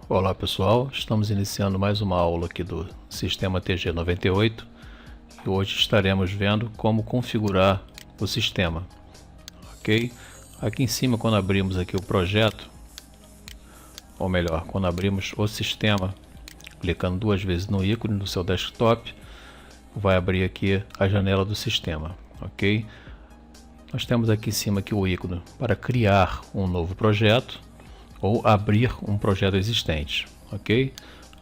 Olá pessoal, estamos iniciando mais uma aula aqui do sistema TG98 e hoje estaremos vendo como configurar o sistema, ok? Aqui em cima, quando abrimos aqui o projeto, ou melhor, quando abrimos o sistema, clicando duas vezes no ícone no seu desktop, vai abrir aqui a janela do sistema, ok? Nós temos aqui em cima aqui o ícone para criar um novo projeto ou abrir um projeto existente, ok?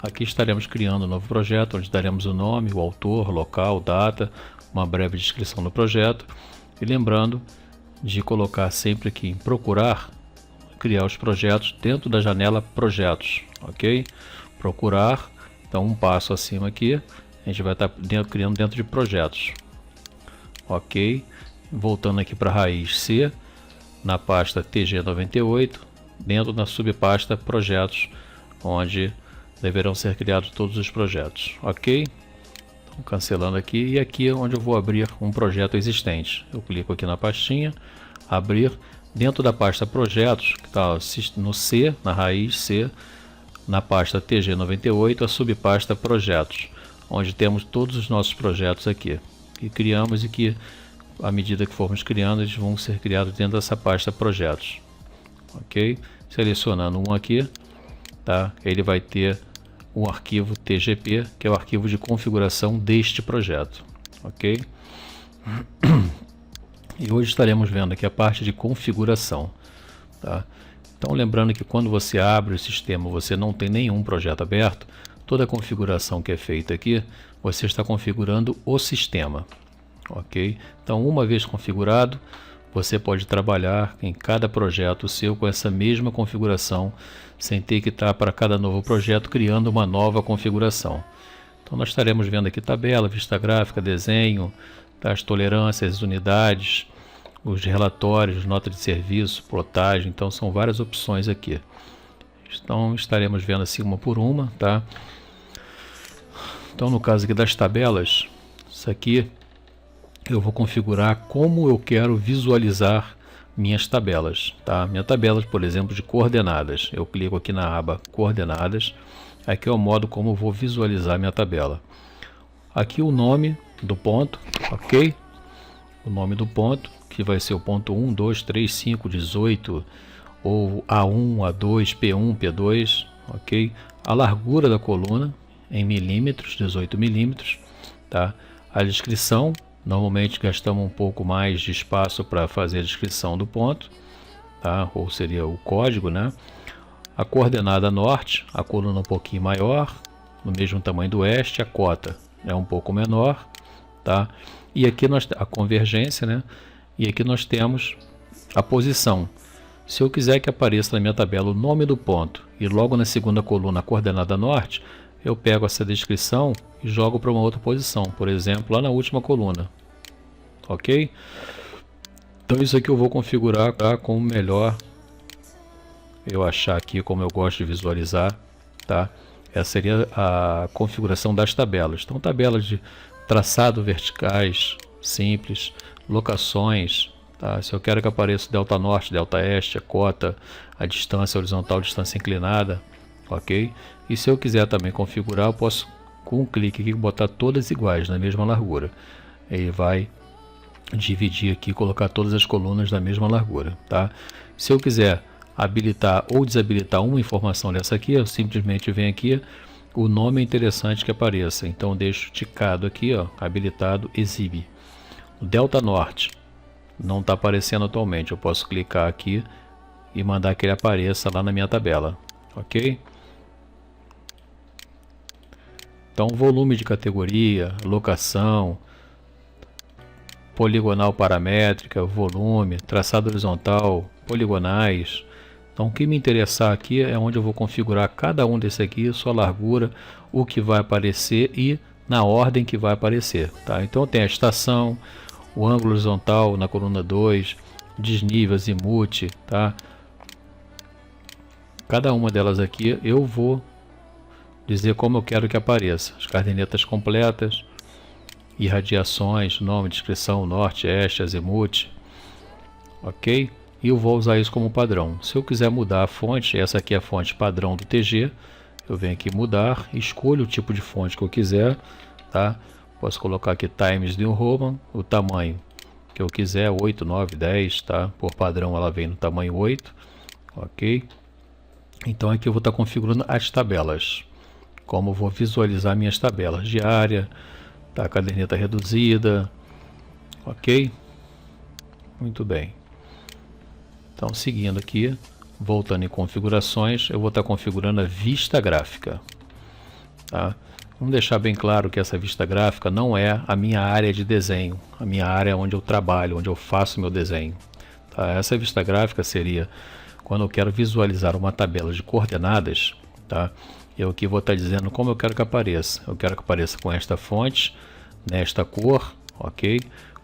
Aqui estaremos criando um novo projeto, onde daremos o nome, o autor, local, data, uma breve descrição do projeto. E lembrando de colocar sempre aqui em procurar, criar os projetos dentro da janela projetos, ok? Procurar, então um passo acima aqui, a gente vai estar criando dentro de projetos, ok? Voltando aqui para a raiz C, na pasta TG98, dentro da subpasta projetos, onde deverão ser criados todos os projetos, ok? Então, cancelando aqui, e aqui é onde eu vou abrir um projeto existente. Eu clico aqui na pastinha, abrir, dentro da pasta projetos, que está no C, na raiz C, na pasta TG98, a subpasta projetos, onde temos todos os nossos projetos aqui, que criamos e que, à medida que formos criando, eles vão ser criados dentro dessa pasta projetos. Ok? Selecionando um aqui, tá? Ele vai ter um arquivo TGP, que é o arquivo de configuração deste projeto, ok? E hoje estaremos vendo aqui a parte de configuração, tá? Então, lembrando que quando você abre o sistema, você não tem nenhum projeto aberto, toda a configuração que é feita aqui, você está configurando o sistema, ok? Então, uma vez configurado, você pode trabalhar em cada projeto seu com essa mesma configuração, sem ter que estar para cada novo projeto criando uma nova configuração. Então nós estaremos vendo aqui tabela, vista gráfica, desenho, as tolerâncias, as unidades, os relatórios, nota de serviço, plotagem. Então são várias opções aqui. Então estaremos vendo assim uma por uma, tá? Então no caso aqui das tabelas, isso aqui eu vou configurar como eu quero visualizar minhas tabelas, tá? Minha tabela, por exemplo, de coordenadas. Eu clico aqui na aba coordenadas. Aqui é o modo como eu vou visualizar minha tabela. Aqui o nome do ponto, ok? O nome do ponto, que vai ser o ponto 1, 2, 3, 5, 18, ou A1, A2, P1, P2, ok? A largura da coluna em milímetros, 18 milímetros, tá? A descrição. Normalmente gastamos um pouco mais de espaço para fazer a descrição do ponto, tá? Ou seria o código, né? A coordenada norte, a coluna um pouquinho maior, no mesmo tamanho do oeste, a cota é um pouco menor, tá? E aqui nós a convergência, né? E aqui nós temos a posição. Se eu quiser que apareça na minha tabela o nome do ponto e logo na segunda coluna a coordenada norte, eu pego essa descrição e jogo para uma outra posição, por exemplo, lá na última coluna, ok? Então isso aqui eu vou configurar como melhor eu achar aqui, como eu gosto de visualizar, tá? Essa seria a configuração das tabelas. Então tabelas de traçado verticais, simples, locações, tá? Se eu quero que apareça delta norte, delta este, a cota, a distância horizontal, distância inclinada, ok? E se eu quiser também configurar, eu posso com um clique aqui botar todas iguais na mesma largura. Ele vai dividir aqui, colocar todas as colunas da mesma largura, tá? Se eu quiser habilitar ou desabilitar uma informação dessa aqui, eu simplesmente venho aqui, o nome é interessante que apareça, então eu deixo ticado aqui, ó, habilitado, exibe. O delta norte não está aparecendo atualmente, eu posso clicar aqui e mandar que ele apareça lá na minha tabela, ok? Então, volume de categoria, locação, poligonal paramétrica, volume, traçado horizontal, poligonais. Então, o que me interessar aqui é onde eu vou configurar cada um desse aqui, sua largura, o que vai aparecer e na ordem que vai aparecer, tá? Então, tem a estação, o ângulo horizontal na coluna 2, desnível, azimuth, tá? Cada uma delas aqui eu vou dizer como eu quero que apareça. As coordenadas completas, irradiações, nome, descrição, norte, este, azimuth, ok? e eu vou usar isso como padrão. Se eu quiser mudar a fonte, essa aqui é a fonte padrão do TG, eu venho aqui mudar, escolho o tipo de fonte que eu quiser, tá? Posso colocar aqui Times New Roman, o tamanho que eu quiser, 8, 9, 10, tá? Por padrão ela vem no tamanho 8, ok? Então aqui eu vou estar configurando as tabelas, como eu vou visualizar minhas tabelas diária, tá? Caderneta reduzida, ok? Muito bem. Então seguindo aqui, voltando em configurações, eu vou estar configurando a vista gráfica, tá? Vamos deixar bem claro que essa vista gráfica não é a minha área de desenho, a minha área onde eu trabalho, onde eu faço meu desenho, tá? Essa vista gráfica seria quando eu quero visualizar uma tabela de coordenadas, tá? Eu aqui vou estar dizendo como eu quero que apareça. Eu quero que apareça com esta fonte, nesta cor, ok?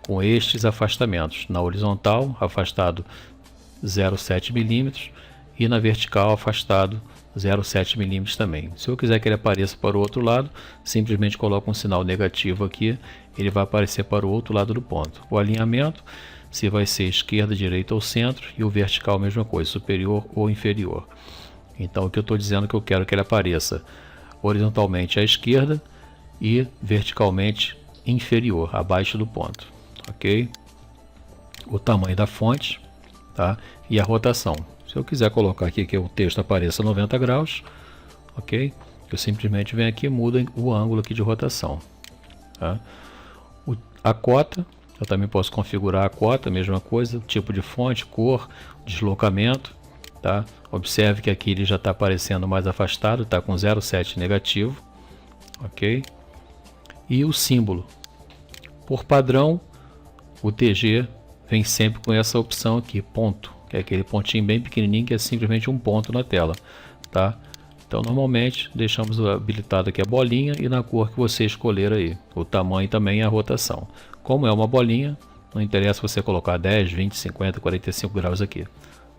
Com estes afastamentos. Na horizontal, afastado 0,7 milímetros e na vertical, afastado 0,7 milímetros também. Se eu quiser que ele apareça para o outro lado, simplesmente coloco um sinal negativo aqui, ele vai aparecer para o outro lado do ponto. O alinhamento, se vai ser esquerda, direita ou centro, e o vertical, mesma coisa, superior ou inferior. Então, o que eu estou dizendo é que eu quero que ele apareça horizontalmente à esquerda e verticalmente inferior, abaixo do ponto, ok? O tamanho da fonte, tá? E a rotação. Se eu quiser colocar aqui que o texto apareça 90 graus, ok? Eu simplesmente venho aqui e mudo o ângulo aqui de rotação, tá? A cota, eu também posso configurar a cota, mesma coisa, tipo de fonte, cor, deslocamento, tá? Observe que aqui ele já está aparecendo mais afastado, está com 0,7 negativo, ok? E o símbolo, por padrão, o TG vem sempre com essa opção aqui, ponto, que é aquele pontinho bem pequenininho que é simplesmente um ponto na tela, tá? Então normalmente deixamos habilitado aqui a bolinha e na cor que você escolher aí, o tamanho também e a rotação. Como é uma bolinha, não interessa você colocar 10, 20, 50, 45 graus aqui,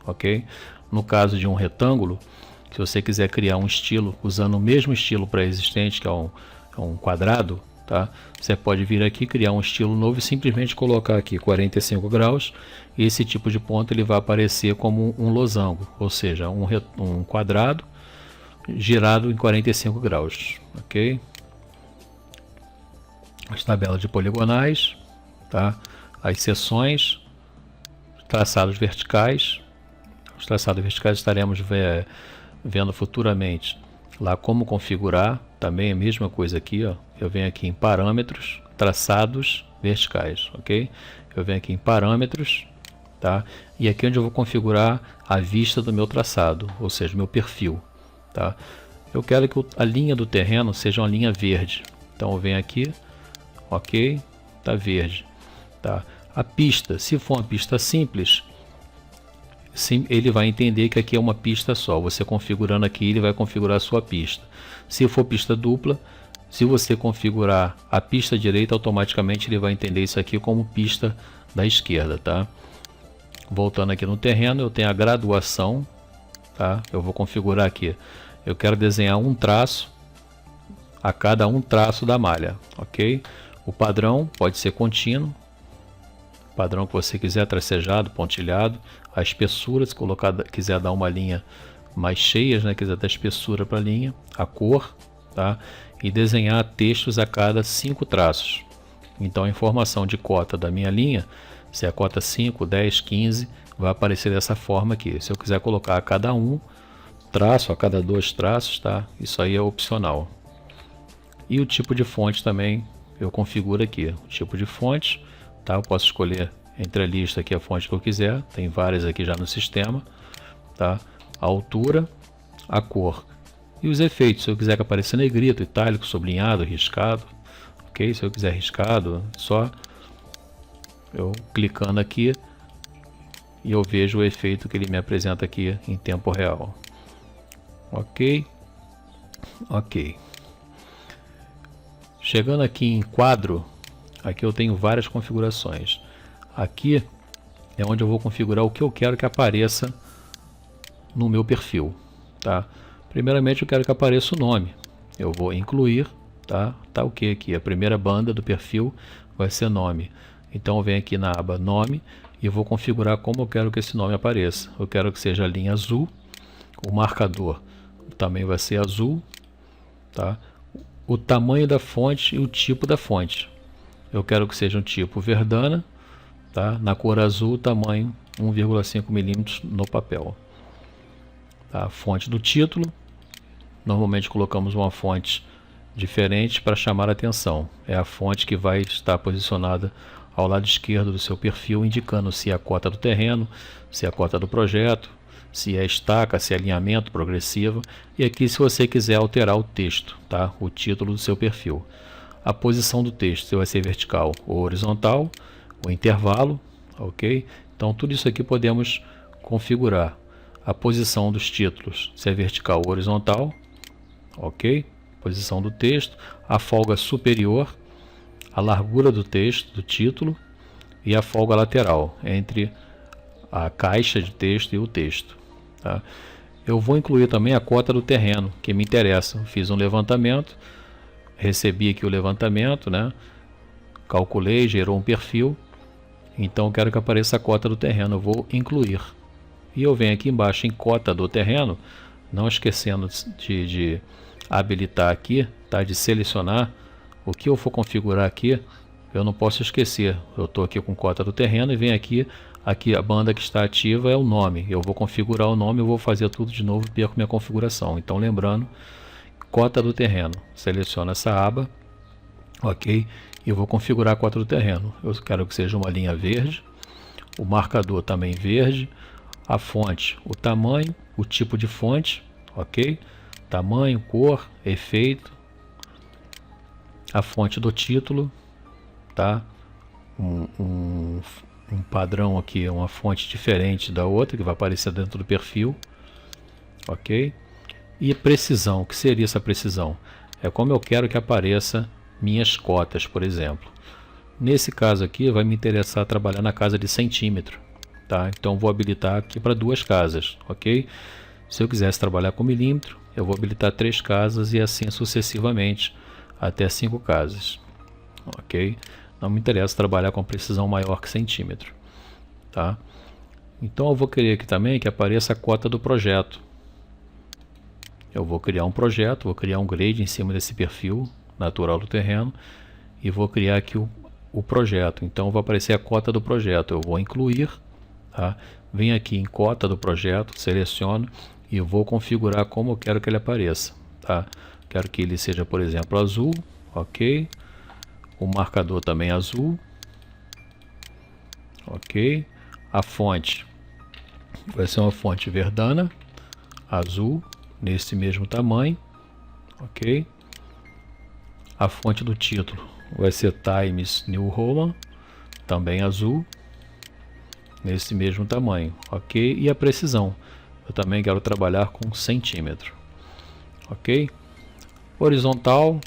ok? No caso de um retângulo, se você quiser criar um estilo usando o mesmo estilo pré-existente, que é um quadrado, tá? Você pode vir aqui, criar um estilo novo e simplesmente colocar aqui 45 graus. E esse tipo de ponto ele vai aparecer como um losango, ou seja, um quadrado girado em 45 graus, ok? As tabelas de poligonais, tá? As seções, traçados verticais. Os traçados verticais estaremos vendo futuramente lá como configurar, também a mesma coisa aqui, ó. Eu venho aqui em parâmetros, traçados verticais, ok? Eu venho aqui em parâmetros, tá? E aqui onde eu vou configurar a vista do meu traçado, ou seja, meu perfil, tá? Eu quero que a linha do terreno seja uma linha verde, então eu venho aqui, ok? Tá verde, tá? A pista, se for uma pista simples, sim, ele vai entender que aqui é uma pista só. Você configurando aqui, ele vai configurar a sua pista. Se for pista dupla, se você configurar a pista direita, automaticamente ele vai entender isso aqui como pista da esquerda, tá? Voltando aqui no terreno, eu tenho a graduação, tá? Eu vou configurar aqui. Eu quero desenhar um traço a cada um traço da malha, ok? O padrão pode ser contínuo, padrão que você quiser, tracejado, pontilhado. A espessura, se quiser dar uma linha mais cheia, né, quiser dar espessura para a linha, a cor, tá? E desenhar textos a cada 5 traços. Então a informação de cota da minha linha, se é a cota 5, 10, 15, vai aparecer dessa forma aqui. Se eu quiser colocar a cada um traço, a cada 2 traços, tá? Isso aí é opcional. E o tipo de fonte também eu configuro aqui. O tipo de fonte, tá? Eu posso escolher entre a lista aqui a fonte que eu quiser, tem várias aqui já no sistema, tá? A altura, a cor e os efeitos, se eu quiser que apareça negrito, itálico, sublinhado, riscado, ok? Se eu quiser riscado, só eu clicando aqui e eu vejo o efeito que ele me apresenta aqui em tempo real, ok? Ok. Chegando aqui em quadro, aqui eu tenho várias configurações. Aqui é onde eu vou configurar o que eu quero que apareça no meu perfil, tá? Primeiramente eu quero que apareça o nome. Eu vou incluir, tá? Tá o que aqui? A primeira banda do perfil vai ser nome. Então eu venho aqui na aba nome e vou configurar como eu quero que esse nome apareça. Eu quero que seja a linha azul, o marcador também vai ser azul, tá? O tamanho da fonte e o tipo da fonte. Eu quero que seja um tipo Verdana, tá? Na cor azul, tamanho 1,5 milímetros no papel. Tá? Fonte do título, normalmente colocamos uma fonte diferente para chamar a atenção. É a fonte que vai estar posicionada ao lado esquerdo do seu perfil, indicando se é a cota do terreno, se é a cota do projeto, se é estaca, se é alinhamento progressivo. E aqui, se você quiser alterar o texto, tá? O título do seu perfil. A posição do texto, se vai ser vertical ou horizontal, o intervalo, ok? Então tudo isso aqui podemos configurar. A posição dos títulos, se é vertical ou horizontal, ok? Posição do texto, a folga superior, a largura do texto, do título, e a folga lateral entre a caixa de texto e o texto. Tá? Eu vou incluir também a cota do terreno, que me interessa. Eu fiz um levantamento, recebi aqui o levantamento, né? Calculei, gerou um perfil, então eu quero que apareça a cota do terreno, eu vou incluir. E eu venho aqui embaixo em cota do terreno, não esquecendo de habilitar aqui, tá? De selecionar o que eu for configurar aqui. Eu não posso esquecer, eu estou aqui com cota do terreno e venho aqui a banda que está ativa é o nome. Eu vou configurar o nome, eu vou fazer tudo de novo e perco minha configuração. Então lembrando, cota do terreno, seleciono essa aba, ok? E eu vou configurar a cota do terreno. Eu quero que seja uma linha verde, o marcador também verde, a fonte, o tamanho, o tipo de fonte, ok? Tamanho, cor, efeito, a fonte do título, tá? Um padrão aqui, uma fonte diferente da outra que vai aparecer dentro do perfil, ok? E precisão, o que seria essa precisão? É como eu quero que apareça minhas cotas, por exemplo. Nesse caso aqui vai me interessar trabalhar na casa de centímetro, tá? Então vou habilitar aqui para 2 casas, ok? Se eu quisesse trabalhar com milímetro, eu vou habilitar 3 casas e assim sucessivamente até 5 casas, ok? Não me interessa trabalhar com precisão maior que centímetro, tá? Então eu vou querer aqui também que apareça a cota do projeto. Eu vou criar um projeto, vou criar um grade em cima desse perfil natural do terreno e vou criar aqui o projeto. Então vai aparecer a cota do projeto, eu vou incluir, tá? Venho aqui em cota do projeto, seleciono e vou configurar como eu quero que ele apareça, tá? Quero que ele seja, por exemplo, azul, ok? O marcador também azul, ok? A fonte vai ser uma fonte Verdana, azul, nesse mesmo tamanho, ok? A fonte do título vai ser Times New Roman, também azul, nesse mesmo tamanho, ok? E a precisão, eu também quero trabalhar com centímetro, ok? Horizontal,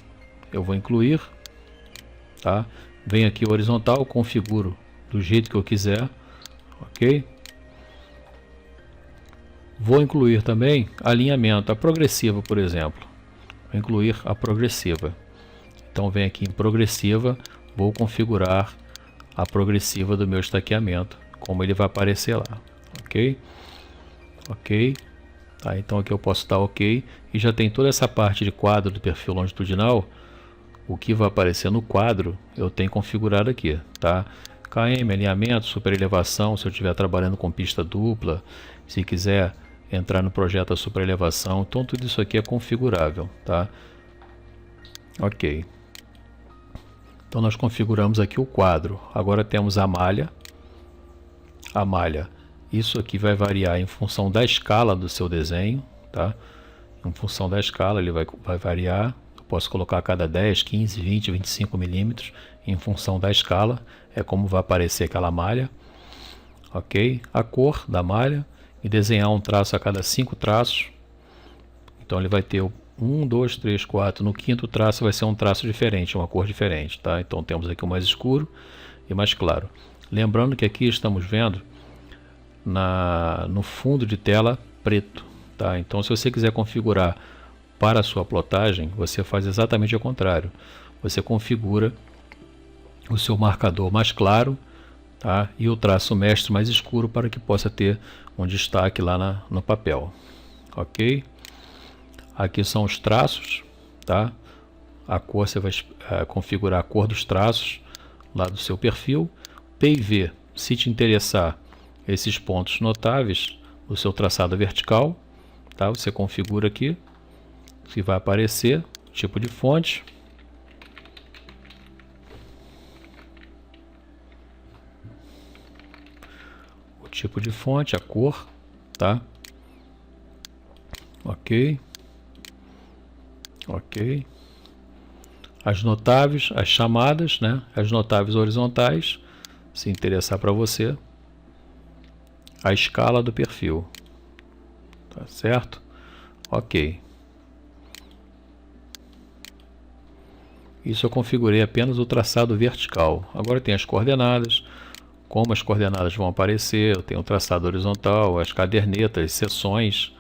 eu vou incluir, tá? Venho aqui horizontal, configuro do jeito que eu quiser, ok? Vou incluir também alinhamento, a progressiva, por exemplo. Vou incluir a progressiva. Então venho aqui em progressiva, vou configurar a progressiva do meu estaqueamento, como ele vai aparecer lá, ok? Ok. Tá, então aqui eu posso dar ok e já tem toda essa parte de quadro do perfil longitudinal. O que vai aparecer no quadro eu tenho configurado aqui, tá? KM, alinhamento, superelevação, se eu estiver trabalhando com pista dupla, se quiser entrar no projeto a superelevação, então tudo isso aqui é configurável, tá? Ok. Então nós configuramos aqui o quadro. Agora temos a malha. A malha. Isso aqui vai variar em função da escala do seu desenho, tá? Em função da escala ele vai variar. Eu posso colocar a cada 10, 15, 20, 25 milímetros em função da escala. É como vai aparecer aquela malha. Ok? A cor da malha. E desenhar um traço a cada 5 traços. Então ele vai ter 1, 2, 3, 4. No quinto traço vai ser um traço diferente, uma cor diferente, tá? Então temos aqui o mais escuro e mais claro. Lembrando que aqui estamos vendo no fundo de tela preto, tá? Então se você quiser configurar para a sua plotagem, você faz exatamente ao contrário. Você configura o seu marcador mais claro, tá? E o traço mestre mais escuro para que possa ter um destaque lá no papel, ok? Aqui são os traços, tá? A cor, você vai configurar a cor dos traços lá do seu perfil. PV, se te interessar esses pontos notáveis do seu traçado vertical, tá? Você configura aqui, que vai aparecer tipo de fonte, o tipo de fonte, a cor, tá? Ok, ok. As notáveis, as chamadas, né? As notáveis horizontais, se interessar para você, a escala do perfil, tá certo? Ok. Isso eu configurei apenas o traçado vertical. Agora tem as coordenadas, como as coordenadas vão aparecer, eu tenho o traçado horizontal, as cadernetas, seções,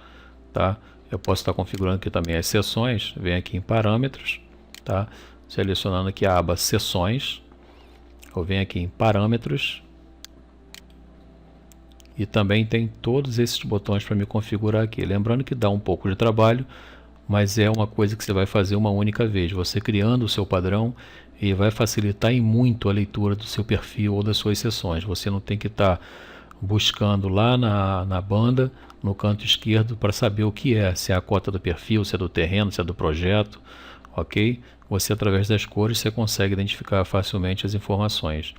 tá? Eu posso estar configurando aqui também as seções, vem aqui em parâmetros, tá? Selecionando aqui a aba seções, eu venho aqui em parâmetros e também tem todos esses botões para me configurar aqui. Lembrando que dá um pouco de trabalho, mas é uma coisa que você vai fazer uma única vez. Você criando o seu padrão, e vai facilitar em muito a leitura do seu perfil ou das suas seções. Você não tem que estar buscando lá na banda, no canto esquerdo, para saber o que é, se é a cota do perfil, se é do terreno, se é do projeto, ok? Você, através das cores, você consegue identificar facilmente as informações.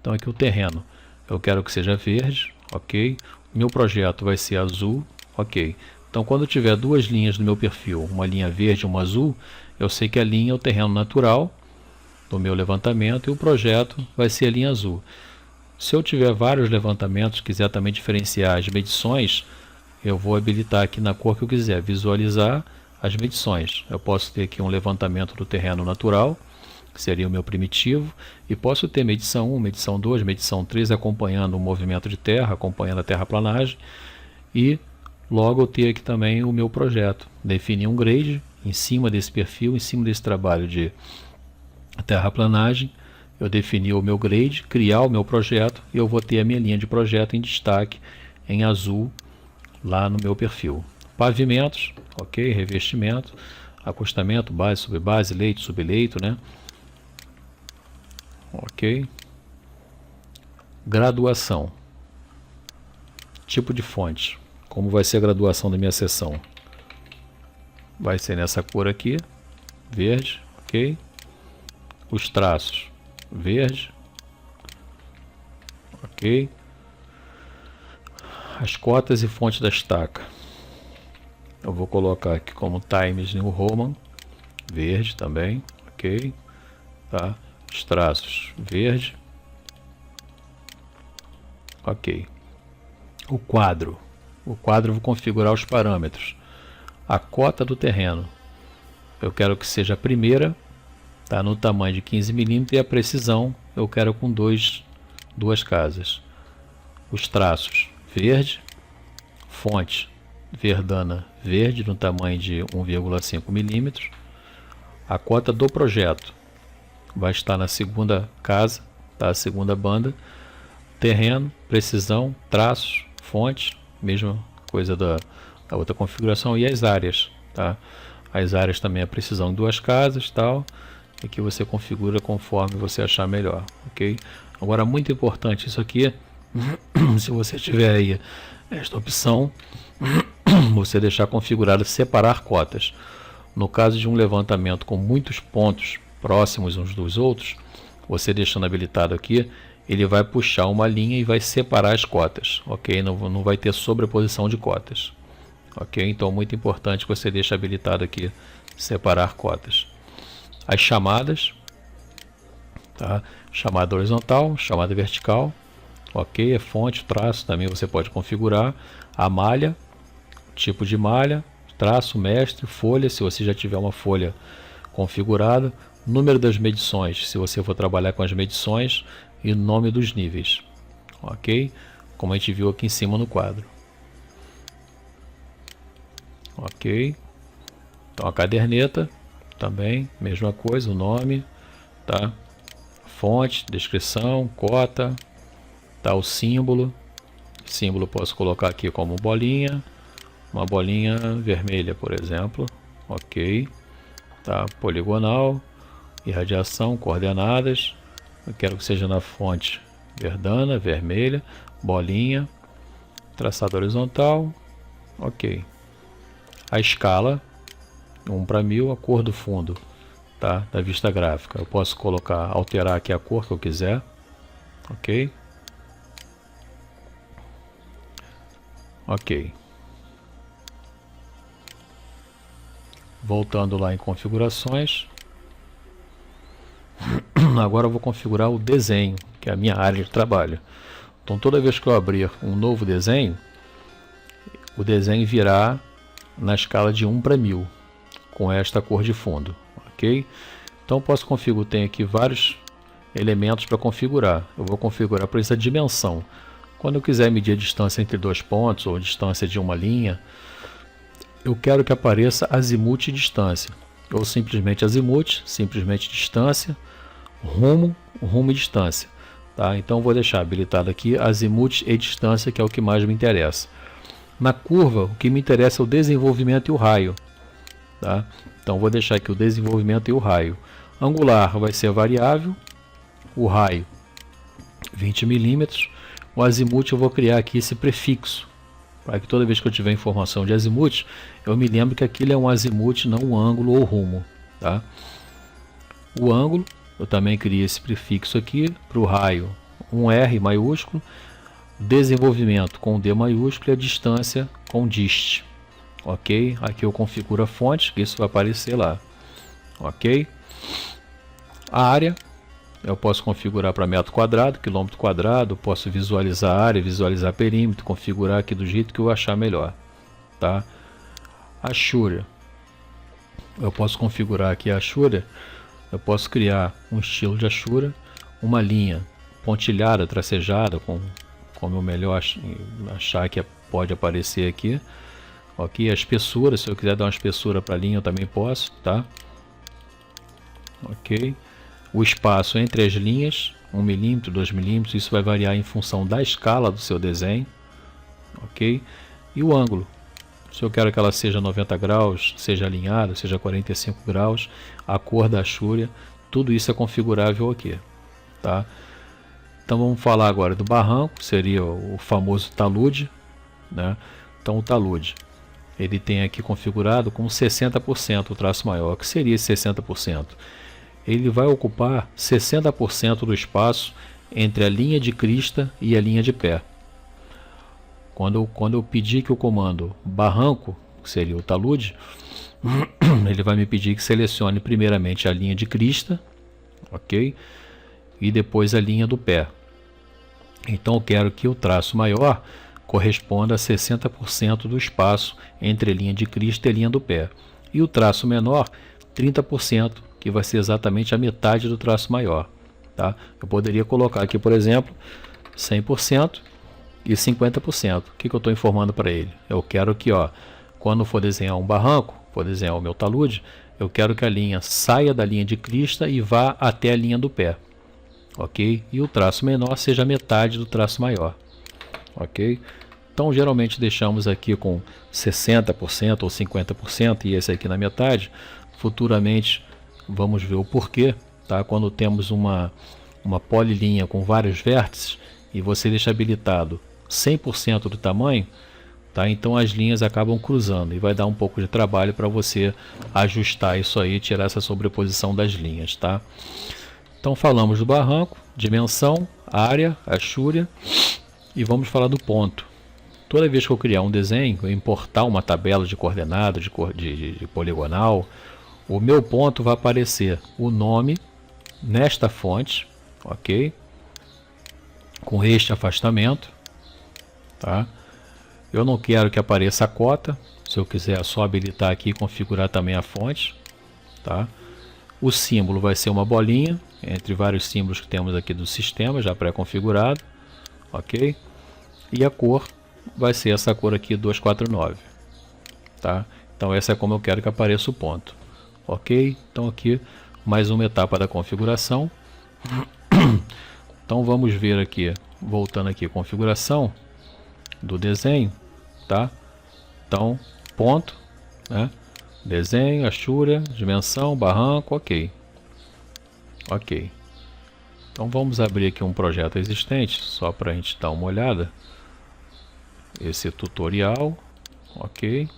Então aqui o terreno, eu quero que seja verde, ok? Meu projeto vai ser azul, ok? Então quando eu tiver duas linhas no meu perfil, uma linha verde e uma azul, eu sei que a linha é o terreno natural do meu levantamento e o projeto vai ser a linha azul. Se eu tiver vários levantamentos, quiser também diferenciar as medições, eu vou habilitar aqui na cor que eu quiser, visualizar as medições. Eu posso ter aqui um levantamento do terreno natural, que seria o meu primitivo, e posso ter medição 1, medição 2, medição 3, acompanhando o movimento de terra, acompanhando a terraplanagem, e logo eu ter aqui também o meu projeto, definir um grade em cima desse perfil, em cima desse trabalho de terraplanagem, eu defini o meu grade, criar o meu projeto, e eu vou ter a minha linha de projeto em destaque, em azul, lá no meu perfil. Pavimentos, ok, revestimento, acostamento, base, subbase, leito, subleito, né? Ok. Graduação. Tipo de fonte. Como vai ser a graduação da minha seção? Vai ser nessa cor aqui, verde, ok. Os traços, verde, ok. As cotas e fonte da estaca, eu vou colocar aqui como Times New Roman, verde também, ok, tá? Os traços, verde, ok. O quadro eu vou configurar os parâmetros. A cota do terreno, eu quero que seja a primeira, tá, no tamanho de 15 mm, e a precisão eu quero com duas casas. Os traços, verde, fonte Verdana verde no tamanho de 1,5 mm. A cota do projeto vai estar na segunda casa, tá, a segunda banda. Terreno, precisão, traços, fonte, mesma coisa da outra configuração. E as áreas, tá? As áreas também a precisão em duas casas, tal. E que você configura conforme você achar melhor, ok? Agora, muito importante isso aqui, se você tiver aí esta opção, você deixar configurado separar cotas. No caso de um levantamento com muitos pontos próximos uns dos outros, você deixando habilitado aqui, ele vai puxar uma linha e vai separar as cotas, ok? Não vai ter sobreposição de cotas, ok? Então, muito importante que você deixe habilitado aqui separar cotas. As chamadas, tá? Chamada horizontal, chamada vertical, ok? A fonte, traço também você pode configurar. A malha, tipo de malha, traço, mestre, folha, se você já tiver uma folha configurada, número das medições, se você for trabalhar com as medições, e nome dos níveis, ok? Como a gente viu aqui em cima no quadro, ok? Então a caderneta também, mesma coisa, o nome, tá? Fonte, descrição, cota, Tá o símbolo. Símbolo posso colocar aqui como bolinha, uma bolinha vermelha, por exemplo. Ok. Tá, poligonal, irradiação, coordenadas. Eu quero que seja na fonte verdana, vermelha, bolinha, traçado horizontal. Ok. A escala 1:1000, a cor do fundo, tá, da vista gráfica. Eu posso colocar, alterar aqui a cor que eu quiser. Ok. Ok. Voltando lá em configurações. Agora eu vou configurar o desenho, que é a minha área de trabalho. Então toda vez que eu abrir um novo desenho, o desenho virá na escala de 1:1000, com esta cor de fundo. Ok? Então eu posso configurar, tem aqui vários elementos para configurar. Eu vou configurar para essa dimensão. Quando eu quiser medir a distância entre dois pontos, ou a distância de uma linha, eu quero que apareça azimuth e distância, ou simplesmente azimuth, simplesmente distância, rumo e distância, tá? Então eu vou deixar habilitado aqui azimuth e distância, que é o que mais me interessa. Na curva, o que me interessa é o desenvolvimento e o raio, tá? Então vou deixar aqui o desenvolvimento e o raio. Angular vai ser variável, o raio 20 milímetros, o azimuth eu vou criar aqui esse prefixo, para que toda vez que eu tiver informação de azimuth, eu me lembro que aquilo é um azimuth, não um ângulo ou rumo, tá? O ângulo, eu também criei esse prefixo aqui, para o raio, um R maiúsculo, desenvolvimento com D maiúsculo e a distância com dist. Ok? Aqui eu configuro a fonte, que isso vai aparecer lá. Ok? A área, eu posso configurar para metro quadrado, quilômetro quadrado, posso visualizar a área, visualizar perímetro, configurar aqui do jeito que eu achar melhor, tá? Achura, eu posso configurar aqui a achura, eu posso criar um estilo de achura, uma linha pontilhada, tracejada, como eu melhor achar que pode aparecer aqui. Ok, a espessura, se eu quiser dar uma espessura para a linha eu também posso, tá? Ok. O espaço entre as linhas, 1 milímetro, 2 milímetros, isso vai variar em função da escala do seu desenho. Ok? E o ângulo, se eu quero que ela seja 90 graus, seja alinhada, seja 45 graus, a cor da achúria, tudo isso é configurável aqui, tá? Então vamos falar agora do barranco, seria o famoso talude, né? Então o talude, ele tem aqui configurado com 60% o traço maior. O que seria esse 60%? Ele vai ocupar 60% do espaço entre a linha de crista e a linha de pé. Quando eu pedir que o comando barranco, que seria o talude, ele vai me pedir que selecione primeiramente a linha de crista, ok? E depois a linha do pé. Então eu quero que o traço maior corresponda a 60% do espaço entre a linha de crista e a linha do pé. E o traço menor, 30%, que vai ser exatamente a metade do traço maior, tá? Eu poderia colocar aqui, por exemplo, 100% e 50%. O que eu estou informando para ele? Eu quero que, ó, quando for desenhar um barranco, for desenhar o meu talude, eu quero que a linha saia da linha de crista e vá até a linha do pé, ok? E o traço menor seja a metade do traço maior, ok? Então geralmente deixamos aqui com 60% ou 50% e esse aqui na metade. Futuramente vamos ver o porquê, tá? Quando temos uma polilinha com vários vértices e você deixa habilitado 100% do tamanho, tá? Então as linhas acabam cruzando e vai dar um pouco de trabalho para você ajustar isso aí, tirar essa sobreposição das linhas, tá? Então falamos do barranco, dimensão, área, achúria, e vamos falar do ponto. Toda vez que eu criar um desenho, eu importar uma tabela de coordenadas, de poligonal, o meu ponto vai aparecer o nome nesta fonte, ok? Com este afastamento, tá? Eu não quero que apareça a cota, se eu quiser só habilitar aqui e configurar também a fonte, tá? O símbolo vai ser uma bolinha, entre vários símbolos que temos aqui do sistema, já pré-configurado, ok? E a cor vai ser essa cor aqui, 249, tá? Então essa é como eu quero que apareça o ponto, ok? Então aqui mais uma etapa da configuração. Então vamos ver aqui voltando aqui, configuração do desenho, tá? Então, ponto, né? Desenho, achura, dimensão, barranco, ok. Ok. Então vamos abrir aqui um projeto existente, só para a gente dar uma olhada. Esse tutorial, ok.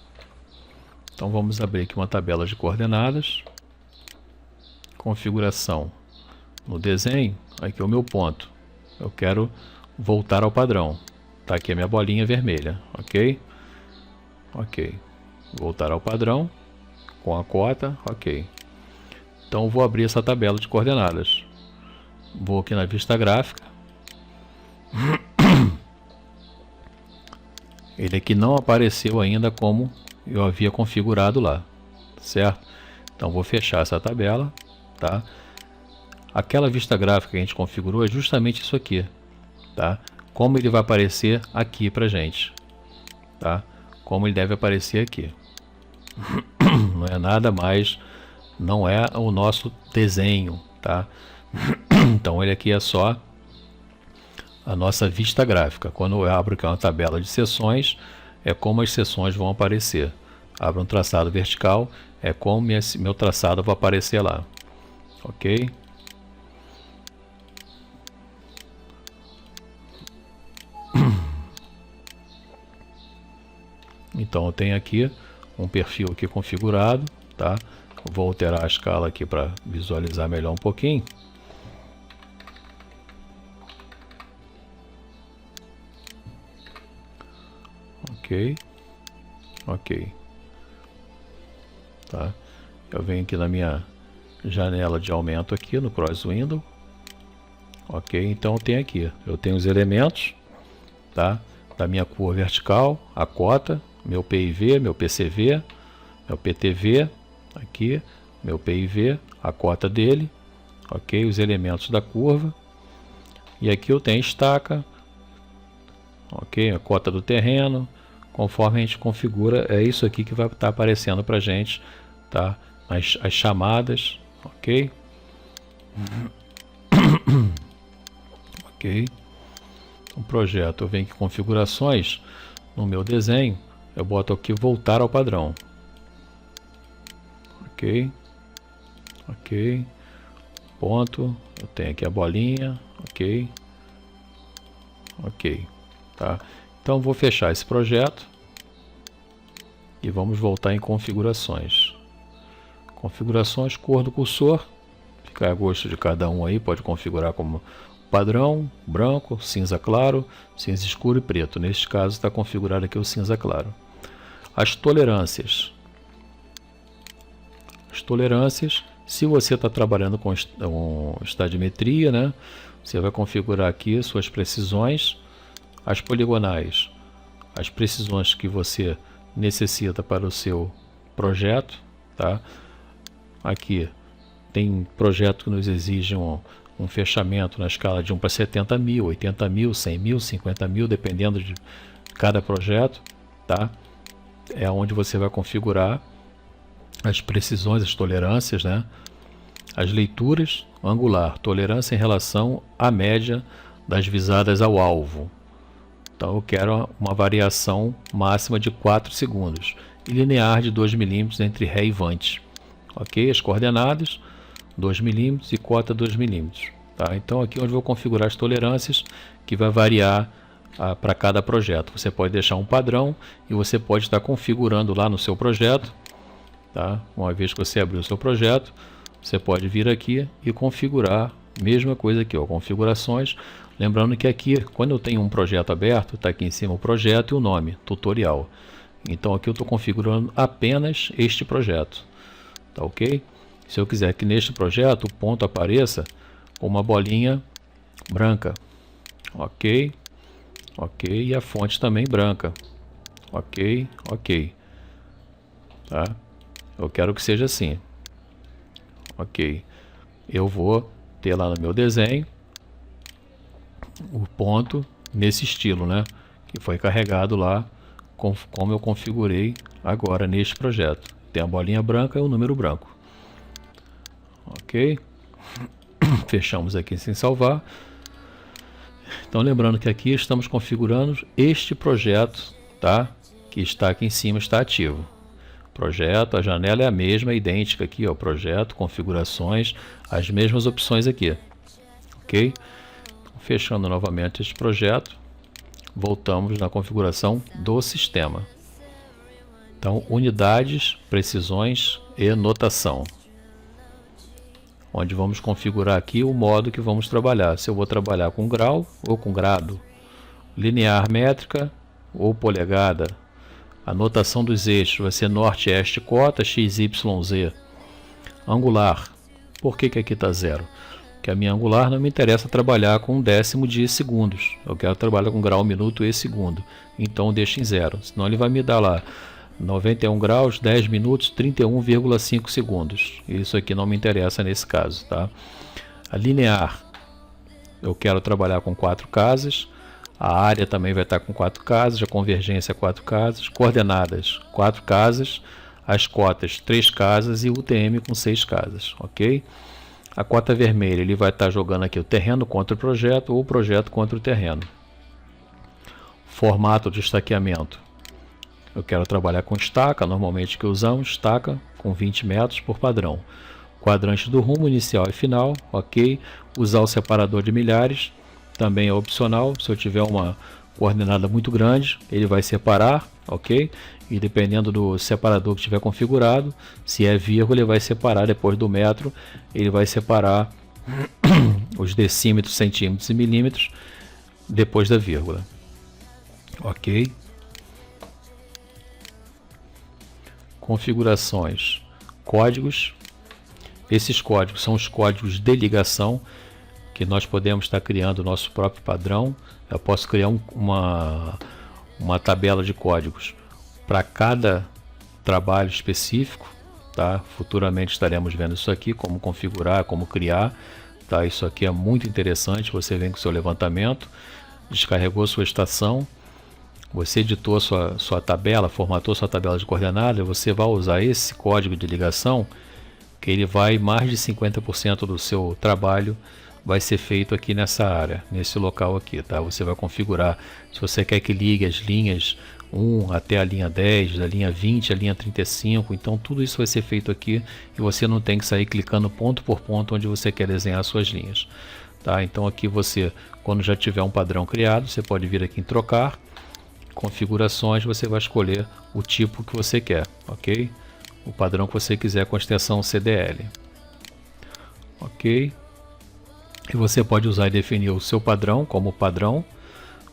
Então vamos abrir aqui uma tabela de coordenadas. Configuração no desenho, aqui é o meu ponto. Eu quero voltar ao padrão. Tá aqui a minha bolinha vermelha, ok? Ok. Voltar ao padrão com a cota, ok. Então eu vou abrir essa tabela de coordenadas. Vou aqui na vista gráfica. Ele aqui não apareceu ainda como eu havia configurado lá, certo? Então vou fechar essa tabela, tá? Aquela vista gráfica que a gente configurou é justamente isso aqui, tá? Como ele vai aparecer aqui pra gente, tá? Como ele deve aparecer aqui. Não é nada mais, não é o nosso desenho, tá? Então ele aqui é só a nossa vista gráfica. Quando eu abro aqui uma tabela de seções, é como as seções vão aparecer. Abro um traçado vertical, é como meu traçado vai aparecer lá, ok? Então eu tenho aqui um perfil aqui configurado, tá? Vou alterar a escala aqui para visualizar melhor um pouquinho. Ok, ok, tá? Eu venho aqui na minha janela de aumento aqui no Cross Window, ok? Então eu tenho os elementos, tá? Da minha curva vertical, a cota, meu PIV, meu PCV, meu PTV, aqui, meu PIV, a cota dele, ok? Os elementos da curva, e aqui eu tenho estaca, ok? A cota do terreno. Conforme a gente configura, é isso aqui que vai estar aparecendo para a gente, tá? As chamadas, ok? Ok. O projeto, eu venho aqui em configurações, no meu desenho, eu boto aqui voltar ao padrão. Ok. Ok. Ponto, eu tenho aqui a bolinha, ok. Ok, tá? Então vou fechar esse projeto e vamos voltar em configurações. Configurações, cor do cursor, fica a gosto de cada um aí, pode configurar como padrão, branco, cinza claro, cinza escuro e preto. Neste caso está configurado aqui o cinza claro. As tolerâncias. As tolerâncias, se você está trabalhando com estadimetria, né, você vai configurar aqui suas precisões. As poligonais, as precisões que você necessita para o seu projeto, tá? Aqui tem projeto que nos exige um fechamento na escala de 1 para 70 mil, 80 mil, 100 mil, 50 mil, dependendo de cada projeto, tá? É onde você vai configurar as precisões, as tolerâncias, né? As leituras, angular, tolerância em relação à média das visadas ao alvo. Então eu quero uma variação máxima de 4 segundos e linear de 2 milímetros entre ré e vante. Ok? As coordenadas 2 milímetros e cota 2 milímetros. Tá? Então aqui é onde eu vou configurar as tolerâncias que vai variar para cada projeto. Você pode deixar um padrão e você pode estar configurando lá no seu projeto. Tá? Uma vez que você abrir o seu projeto, você pode vir aqui e configurar, mesma coisa aqui, ó, configurações. Lembrando que aqui, quando eu tenho um projeto aberto, está aqui em cima o projeto e o nome, tutorial. Então aqui eu estou configurando apenas este projeto, tá ok? Se eu quiser que neste projeto o ponto apareça com uma bolinha branca, ok? Ok, e a fonte também branca, ok, ok, tá? Eu quero que seja assim, ok. Eu vou ter lá no meu desenho o ponto nesse estilo, né? Que foi carregado lá como eu configurei agora neste projeto. Tem a bolinha branca e o número branco. Ok? Fechamos aqui sem salvar. Então lembrando que aqui estamos configurando este projeto, tá? Que está aqui em cima, está ativo. Projeto, a janela é a mesma, idêntica aqui, ó, projeto, configurações, as mesmas opções aqui, ok? Fechando novamente este projeto, voltamos na configuração do sistema. Então, unidades, precisões e notação, onde vamos configurar aqui o modo que vamos trabalhar, se eu vou trabalhar com grau ou com grado, linear métrica ou polegada. A notação dos eixos vai ser norte, este, cota, x, y, z. Angular. Por que aqui está zero? Porque a minha angular não me interessa trabalhar com um décimo de segundos. Eu quero trabalhar com grau, minuto e segundo. Então deixo em zero. Senão ele vai me dar lá 91 graus, 10 minutos, 31,5 segundos. Isso aqui não me interessa nesse caso, tá? A linear. Eu quero trabalhar com 4 casas. A área também vai estar com 4 casas, a convergência 4 casas, coordenadas 4 casas, as cotas 3 casas e o UTM com 6 casas, ok? A cota vermelha ele vai estar jogando aqui o terreno contra o projeto ou o projeto contra o terreno. Formato de estaqueamento. Eu quero trabalhar com estaca, normalmente que usamos, estaca com 20 metros por padrão. Quadrante do rumo inicial e final, ok? Usar o separador de milhares. Também é opcional, se eu tiver uma coordenada muito grande, ele vai separar, ok? E dependendo do separador que estiver configurado, se é vírgula, ele vai separar depois do metro, ele vai separar os decímetros, centímetros e milímetros depois da vírgula, ok? Configurações, códigos. Esses códigos são os códigos de ligação, que nós podemos estar criando o nosso próprio padrão. Eu posso criar uma tabela de códigos para cada trabalho específico, tá? Futuramente estaremos vendo isso aqui, como configurar, como criar, tá? Isso aqui é muito interessante. Você vem com seu levantamento, descarregou sua estação, você editou sua tabela, formatou sua tabela de coordenadas, você vai usar esse código de ligação, que ele vai, mais de 50% do seu trabalho vai ser feito aqui nessa área, nesse local aqui, tá? Você vai configurar, se você quer que ligue as linhas 1 até a linha 10, da linha 20 à linha 35, então tudo isso vai ser feito aqui e você não tem que sair clicando ponto por ponto onde você quer desenhar suas linhas, tá? Então aqui você, quando já tiver um padrão criado, você pode vir aqui em trocar, configurações, você vai escolher o tipo que você quer, ok? O padrão que você quiser com a extensão CDL, ok? E você pode usar e definir o seu padrão como padrão,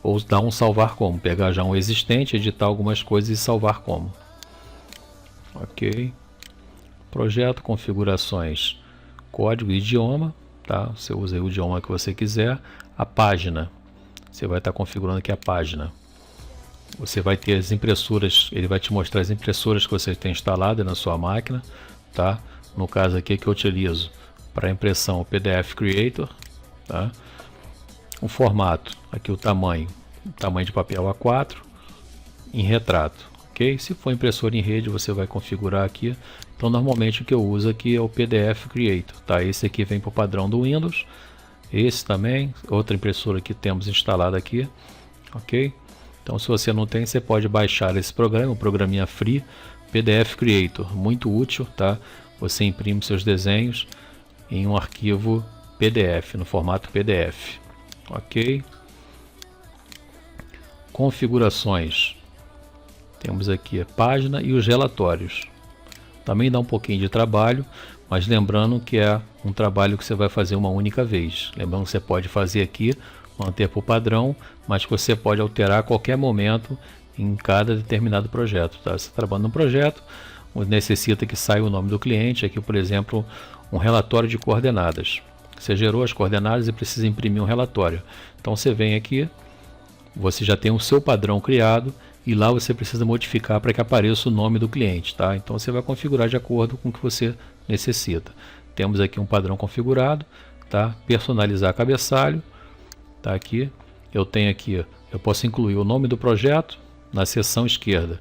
ou dar um salvar como, pegar já um existente, editar algumas coisas e salvar como, ok? Projeto, configurações, código e idioma, tá? Você usa o idioma que você quiser. A página, você vai estar configurando aqui a página. Você vai ter as impressoras, ele vai te mostrar as impressoras que você tem instalada na sua máquina, tá? No caso aqui que eu utilizo para impressão o PDF Creator, tá? O formato, aqui o tamanho de papel A4 em retrato, ok? Se for impressora em rede, você vai configurar aqui. Então normalmente o que eu uso aqui é o PDF Creator, tá? Esse aqui vem para o padrão do Windows, esse também, outra impressora que temos instalada aqui, ok? Então se você não tem, você pode baixar esse programa, um programinha free, PDF Creator, muito útil, tá? Você imprime seus desenhos em um arquivo PDF, no formato PDF, ok? Configurações, temos aqui a página e os relatórios. Também dá um pouquinho de trabalho, mas lembrando que é um trabalho que você vai fazer uma única vez. Lembrando que você pode fazer aqui, manter por padrão, mas que você pode alterar a qualquer momento em cada determinado projeto, tá? Você trabalha num projeto, necessita que saia o nome do cliente, aqui por exemplo, um relatório de coordenadas. Você gerou as coordenadas e precisa imprimir um relatório. Então você vem aqui, você já tem o seu padrão criado e lá você precisa modificar para que apareça o nome do cliente, tá? Então você vai configurar de acordo com o que você necessita. Temos aqui um padrão configurado, tá? Personalizar cabeçalho, tá aqui. Eu tenho aqui, eu posso incluir o nome do projeto na seção esquerda,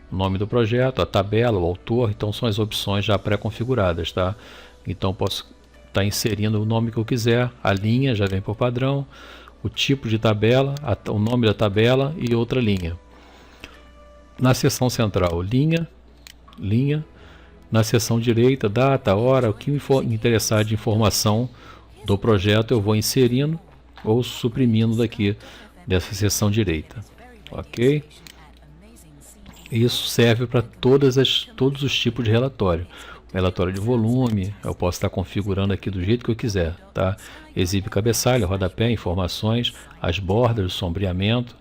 o nome do projeto, a tabela, o autor, então são as opções já pré-configuradas, tá? Então posso estar inserindo o nome que eu quiser, a linha já vem por padrão, o tipo de tabela, o nome da tabela e outra linha. Na seção central, linha, na seção direita, data, hora, o que me for interessar de informação do projeto eu vou inserindo ou suprimindo daqui dessa seção direita, ok? Isso serve para todos os tipos de relatório. Relatório de volume, eu posso estar configurando aqui do jeito que eu quiser, tá? Exibe cabeçalho, rodapé, informações, as bordas, o sombreamento,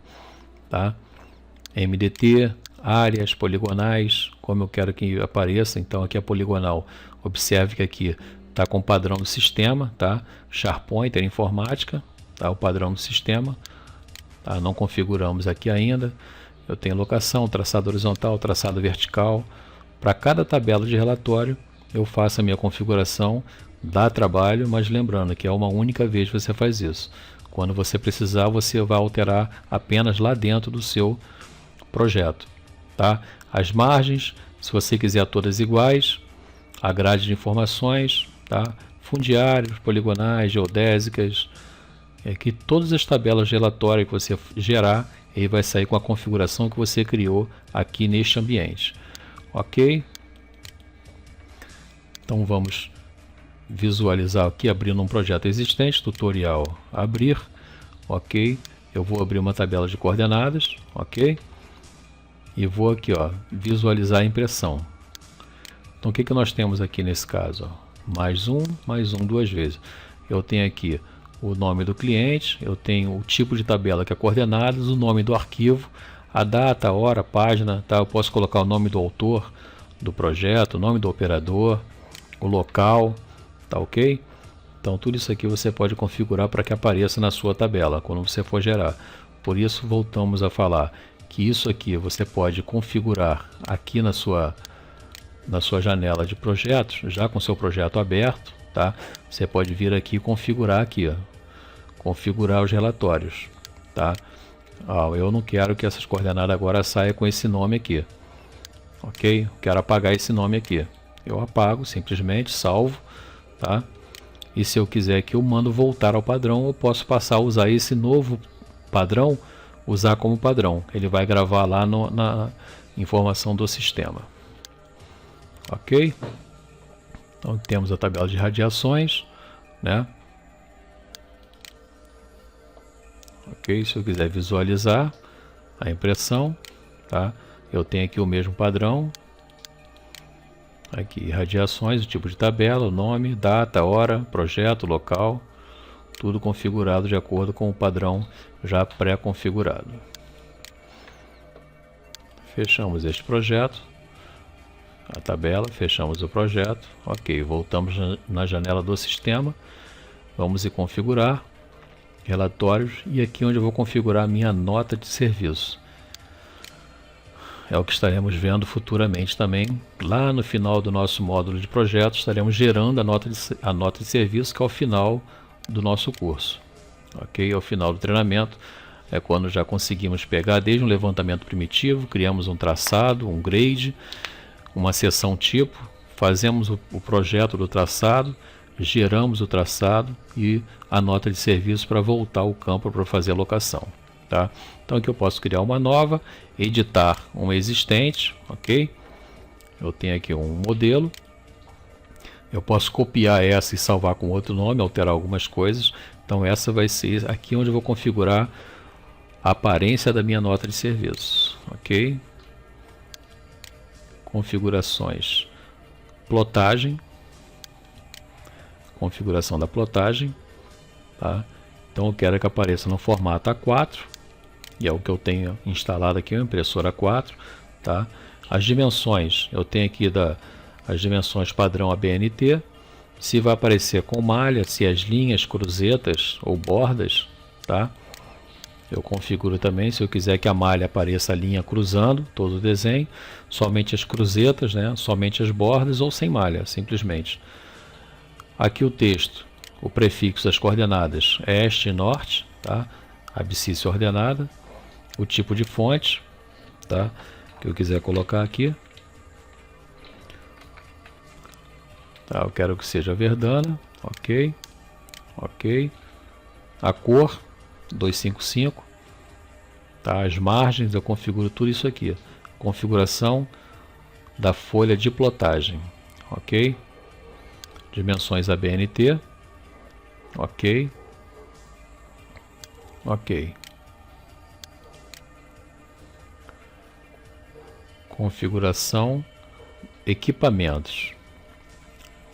tá? MDT, áreas poligonais, como eu quero que apareça. Então aqui é poligonal. Observe que aqui está com o padrão do sistema, tá? SharePoint, informática, tá? O padrão do sistema, tá? Não configuramos aqui ainda. Eu tenho locação, traçado horizontal, traçado vertical. Para cada tabela de relatório eu faço a minha configuração, dá trabalho, mas lembrando que é uma única vez que você faz isso. Quando você precisar, você vai alterar apenas lá dentro do seu projeto, tá? As margens, se você quiser todas iguais, a grade de informações, tá? Fundiários, poligonais, geodésicas, que todas as tabelas de relatório que você gerar, ele vai sair com a configuração que você criou aqui neste ambiente, ok? Então vamos visualizar aqui, abrindo um projeto existente, tutorial, abrir, ok? Eu vou abrir uma tabela de coordenadas, ok? E vou aqui, ó, visualizar a impressão. Então o que nós temos aqui nesse caso? Ó? Mais um, duas vezes. Eu tenho aqui o nome do cliente, eu tenho o tipo de tabela que é coordenadas, o nome do arquivo, a data, a hora, a página, tá? Eu posso colocar o nome do autor do projeto, o nome do operador, o local, tá ok? Então tudo isso aqui você pode configurar para que apareça na sua tabela quando você for gerar. Por isso voltamos a falar que isso aqui você pode configurar aqui na sua janela de projetos, já com seu projeto aberto, tá? Você pode vir aqui e configurar aqui, ó, configurar os relatórios, tá? Eu não quero que essas coordenadas agora saiam com esse nome aqui, ok? Eu quero apagar esse nome aqui. Eu apago, simplesmente salvo, tá? E se eu quiser que eu mando voltar ao padrão, eu posso passar a usar esse novo padrão, usar como padrão. Ele vai gravar lá na informação do sistema, ok? Então temos a tabela de radiações, né? Ok, se eu quiser visualizar a impressão, tá? Eu tenho aqui o mesmo padrão. Aqui, radiações, o tipo de tabela, o nome, data, hora, projeto, local, tudo configurado de acordo com o padrão já pré-configurado. Fechamos este projeto, a tabela, fechamos o projeto, ok, voltamos na janela do sistema, vamos em configurar, relatórios, e aqui onde eu vou configurar a minha nota de serviço. É o que estaremos vendo futuramente também. Lá no final do nosso módulo de projetos, estaremos gerando a nota de serviço, que é o final do nosso curso. Ok? Ao final do treinamento, é quando já conseguimos pegar desde um levantamento primitivo, criamos um traçado, um grade, uma seção tipo, fazemos o projeto do traçado, geramos o traçado e a nota de serviço para voltar ao campo para fazer a locação. Tá? Então aqui eu posso criar uma nova, editar uma existente, ok? Eu tenho aqui um modelo, eu posso copiar essa e salvar com outro nome, alterar algumas coisas. Então essa vai ser aqui onde eu vou configurar a aparência da minha nota de serviço, ok? Configurações, plotagem, configuração da plotagem, tá? Então eu quero que apareça no formato A4, e é o que eu tenho instalado aqui, uma impressora A4, tá? As dimensões, eu tenho aqui as dimensões padrão ABNT, se vai aparecer com malha, se as linhas, cruzetas ou bordas, tá? Eu configuro também, se eu quiser que a malha apareça a linha cruzando todo o desenho, somente as cruzetas, né? Somente as bordas ou sem malha, simplesmente. Aqui o texto, o prefixo das coordenadas é este e norte, tá? Abscissa ordenada, o tipo de fonte, tá? Que eu quiser colocar aqui, tá? Eu quero que seja verdana, ok, ok. A cor, 255, tá? As margens eu configuro tudo isso aqui. Configuração da folha de plotagem, ok? Dimensões ABNT, ok, ok. Configuração, equipamentos.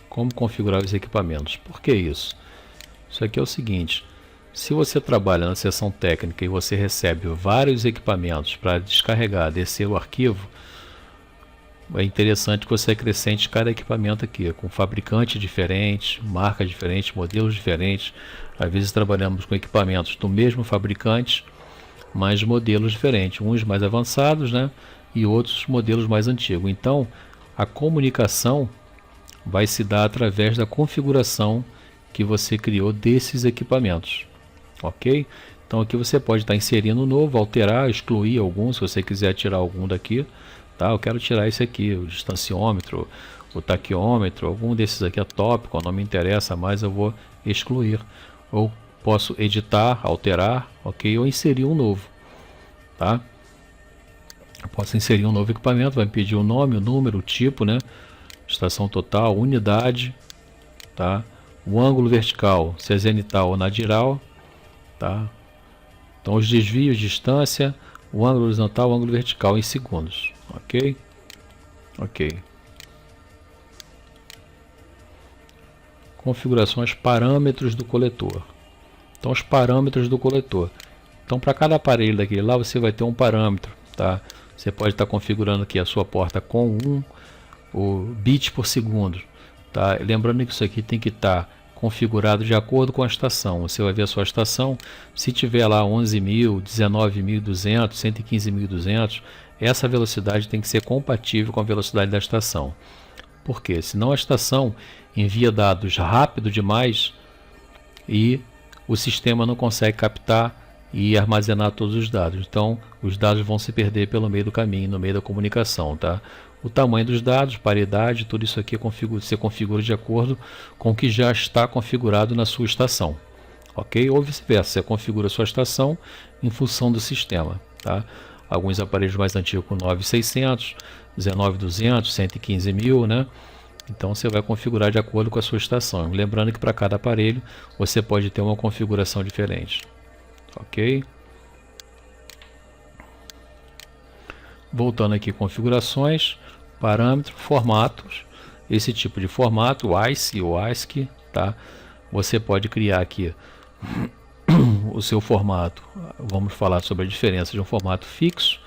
Como configurar os equipamentos? Por que isso? Isso aqui é o seguinte: se você trabalha na seção técnica e você recebe vários equipamentos para descarregar, descer o arquivo, é interessante que você acrescente cada equipamento aqui, com fabricante diferente, marca diferente, modelos diferentes. Às vezes trabalhamos com equipamentos do mesmo fabricante, mas modelos diferentes, uns mais avançados, né, e outros modelos mais antigos. Então, a comunicação vai se dar através da configuração que você criou desses equipamentos, ok? Então aqui você pode estar inserindo um novo, alterar, excluir algum, se você quiser tirar algum daqui, tá? Eu quero tirar esse aqui, o distanciômetro, o taquiômetro, algum desses aqui é tópico, não me interessa mais, eu vou excluir. Ou posso editar, alterar, ok? Ou inserir um novo, tá? Eu posso inserir um novo equipamento, vai me pedir o nome, o número, o tipo, né? Estação total, unidade, tá? O ângulo vertical, se é zenital ou nadiral, tá? Então os desvios, distância, o ângulo horizontal, o ângulo vertical em segundos, ok? Ok. Configurações, parâmetros do coletor. Então os parâmetros do coletor. Então para cada aparelho daquele lá você vai ter um parâmetro, tá? Você pode estar configurando aqui a sua porta com o bit por segundo, tá? Lembrando que isso aqui tem que estar configurado de acordo com a estação. Você vai ver a sua estação, se tiver lá 11.000, 19.200, 115.200, essa velocidade tem que ser compatível com a velocidade da estação. Por quê? Senão a estação envia dados rápido demais e o sistema não consegue captar e armazenar todos os dados. Então os dados vão se perder pelo meio do caminho, no meio da comunicação, tá? O tamanho dos dados, paridade, tudo isso aqui você configura de acordo com o que já está configurado na sua estação, ok? Ou vice-versa, você configura a sua estação em função do sistema, tá? Alguns aparelhos mais antigos com 9.600, 19.200, 115.000, né? Então você vai configurar de acordo com a sua estação. Lembrando que para cada aparelho você pode ter uma configuração diferente, ok? Voltando aqui, configurações, parâmetro, formatos. Esse tipo de formato, o ICE ou ASCII, tá? Você pode criar aqui o seu formato. Vamos falar sobre a diferença de um formato fixo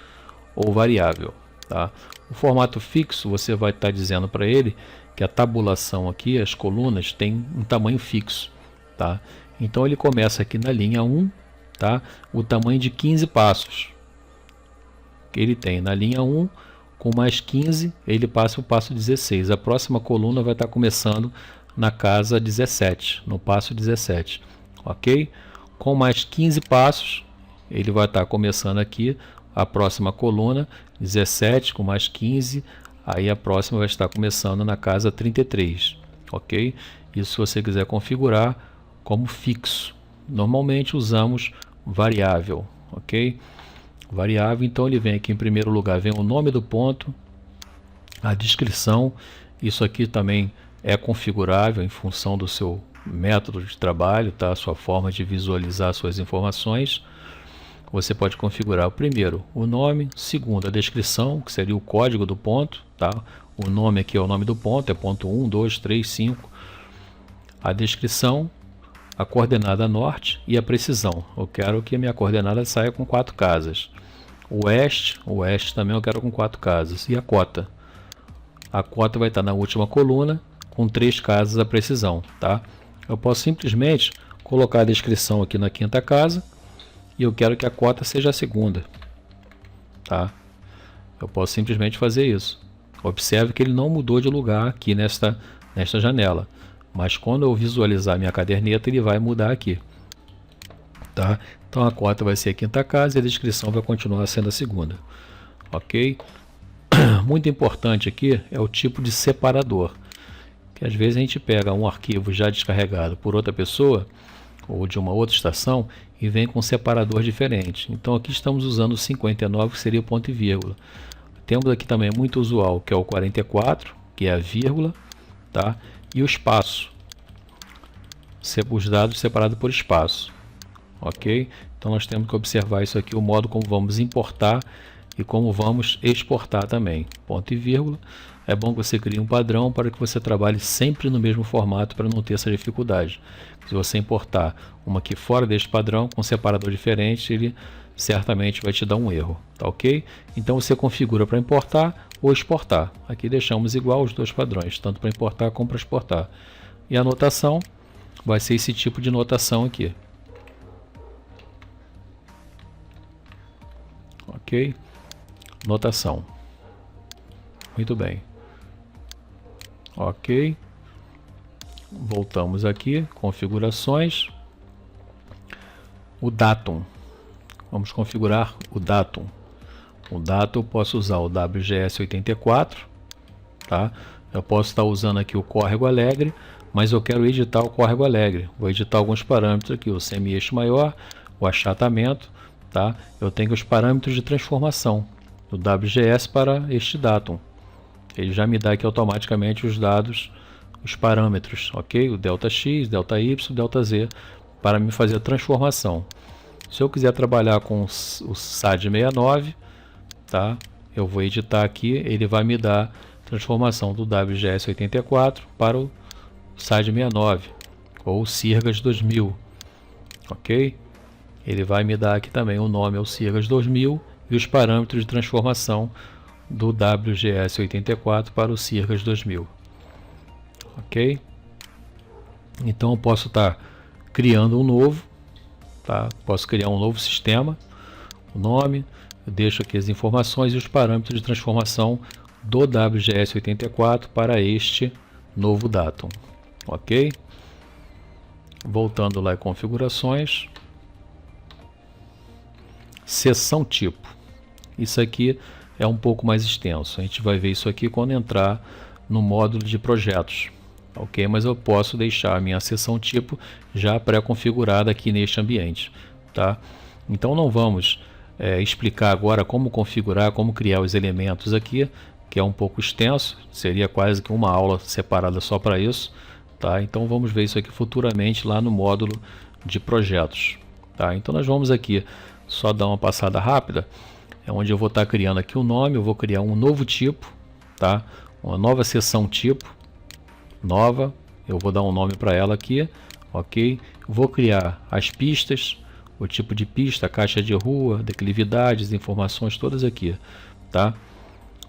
ou variável, tá? O formato fixo, você vai estar dizendo para ele que a tabulação aqui, as colunas, tem um tamanho fixo, tá? Então ele começa aqui na linha 1, tá? O tamanho de 15 passos que ele tem na linha 1, com mais 15 ele passa o passo 16. A próxima coluna vai estar começando na casa 17, no passo 17, ok? Com mais 15 passos ele vai estar começando aqui a próxima coluna 17, com mais 15, aí a próxima vai estar começando na casa 33, ok? Isso se você quiser configurar como fixo. Normalmente usamos variável, ok? Variável, então ele vem aqui em primeiro lugar, vem o nome do ponto, a descrição. Isso aqui também é configurável em função do seu método de trabalho, tá? A sua forma de visualizar suas informações. Você pode configurar o primeiro, o nome, segundo, a descrição, que seria o código do ponto, tá? O nome aqui é o nome do ponto, é ponto 1, 2, 3, 5. A descrição, a coordenada norte e a precisão. Eu quero que a minha coordenada saia com 4 casas. O oeste também eu quero com 4 casas. E a cota? A cota vai estar na última coluna com 3 casas a precisão, tá? Eu posso simplesmente colocar a descrição aqui na 5ª casa e eu quero que a cota seja a segunda, tá? Eu posso simplesmente fazer isso. Observe que ele não mudou de lugar aqui nesta janela, mas quando eu visualizar minha caderneta ele vai mudar aqui, tá? Então a cota vai ser a 5ª casa e a descrição vai continuar sendo a segunda, ok? Muito importante aqui é o tipo de separador, que às vezes a gente pega um arquivo já descarregado por outra pessoa ou de uma outra estação e vem com um separador diferente. Então aqui estamos usando o 59, que seria o ponto e vírgula. Temos aqui também muito usual, que é o 44, que é a vírgula, tá? E o espaço, os dados separados por espaço, ok? Então nós temos que observar isso aqui, o modo como vamos importar e como vamos exportar também. Ponto e vírgula. É bom que você crie um padrão para que você trabalhe sempre no mesmo formato para não ter essa dificuldade. Se você importar uma aqui fora deste padrão, com um separador diferente, ele certamente vai te dar um erro, tá ok? Então você configura para importar ou exportar. Aqui deixamos igual os dois padrões, tanto para importar como para exportar. E a notação vai ser esse tipo de notação aqui. Ok? Notação. Muito bem. Ok. Voltamos aqui, configurações. O datum. Vamos configurar o datum. O datum eu posso usar o WGS84, tá? Eu posso estar usando aqui o Córrego Alegre, mas eu quero editar o Córrego Alegre. Vou editar alguns parâmetros aqui, o semi-eixo maior, o achatamento, tá? Eu tenho os parâmetros de transformação do WGS para este datum. Ele já me dá aqui automaticamente os dados, os parâmetros, ok? O ΔX, ΔY, ΔZ, para me fazer a transformação. Se eu quiser trabalhar com o SAD69, tá? Eu vou editar aqui, ele vai me dar a transformação do WGS84 para o SAD69 ou o Sirgas 2000, ok? Ele vai me dar aqui também o nome, é o Sirgas 2000, e os parâmetros de transformação do WGS84 para o Sirgas 2000, ok? Então eu posso estar criando um novo, tá? Posso criar um novo sistema, o nome, eu deixo aqui as informações e os parâmetros de transformação do WGS84 para este novo datum, ok? Voltando lá em configurações, seção tipo. Isso aqui é um pouco mais extenso. A gente vai ver isso aqui quando entrar no módulo de projetos, ok? Mas eu posso deixar a minha seção tipo já pré-configurada aqui neste ambiente, tá? Então não vamos explicar agora como configurar, como criar os elementos aqui, que é um pouco extenso, seria quase que uma aula separada só para isso, tá? Então vamos ver isso aqui futuramente lá no módulo de projetos, tá? Então nós vamos aqui só dar uma passada rápida, é onde eu vou estar criando aqui o nome, eu vou criar um novo tipo, tá? Uma nova seção tipo, nova, eu vou dar um nome para ela aqui, ok? Vou criar as pistas, o tipo de pista, caixa de rua, declividades, informações todas aqui, tá?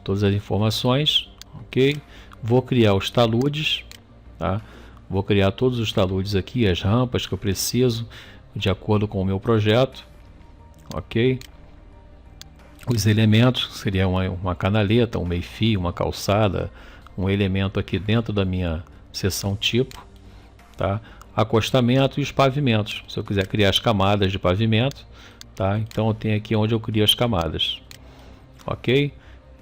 Todas as informações, ok? Vou criar os taludes, tá? Vou criar todos os taludes aqui, as rampas que eu preciso, de acordo com o meu projeto, ok? Os elementos, seria uma canaleta, um meio-fio, uma calçada, um elemento aqui dentro da minha seção tipo, tá? Acostamento e os pavimentos, se eu quiser criar as camadas de pavimento, tá? Então eu tenho aqui onde eu crio as camadas, ok?